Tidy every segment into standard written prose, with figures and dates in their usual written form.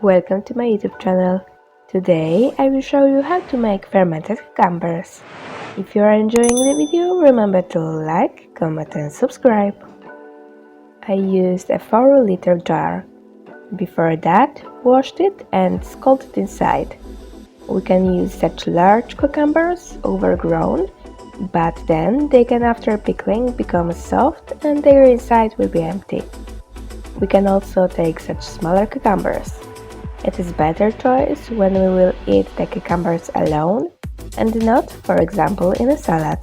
Welcome to my YouTube channel. Today I will show you how to make fermented cucumbers. If you are enjoying the video, remember to like, comment and subscribe. I used a 4-liter jar. Before that, washed it and scalded inside. We can use such large cucumbers, overgrown, but then they can after pickling become soft and their inside will be empty. We can also take such smaller cucumbers. It is better choice when we will eat the cucumbers alone and not, for example, in a salad.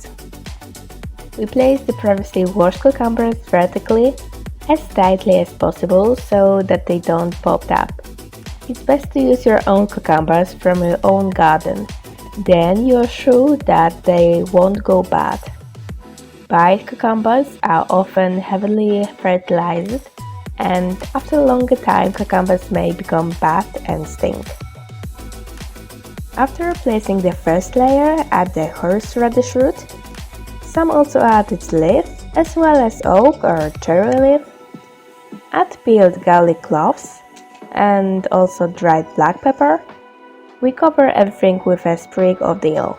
We place the previously washed cucumbers vertically as tightly as possible so that they don't pop up. It's best to use your own cucumbers from your own garden. Then you're sure that they won't go bad. Buy cucumbers are often heavily fertilized, and after a longer time cucumbers may become bad and stink. After placing the first layer, add the horseradish root. Some also add its leaf, as well as oak or cherry leaf. Add peeled garlic cloves and also dried black pepper. We cover everything with a sprig of dill.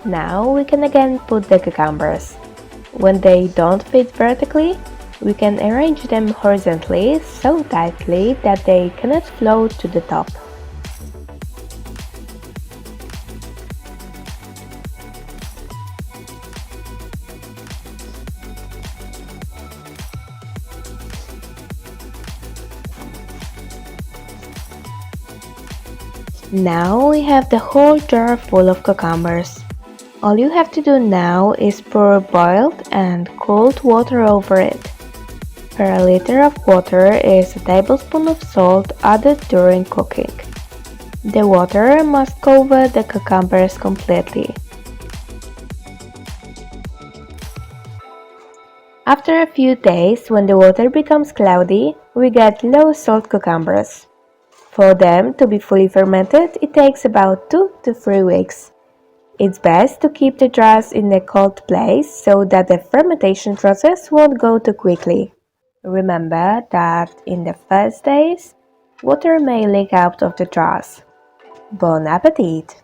Now we can again put the cucumbers. When they don't fit vertically, we can arrange them horizontally so tightly that they cannot float to the top. Now we have the whole jar full of cucumbers. All you have to do now is pour boiled and cold water over it. Per liter of water is a tablespoon of salt added during cooking. The water must cover the cucumbers completely. After a few days, when the water becomes cloudy, we get low salt cucumbers. For them to be fully fermented, it takes about 2 to 3 weeks. It's best to keep the jars in a cold place so that the fermentation process won't go too quickly. Remember that in the first days, water may leak out of the jars. Bon appetit!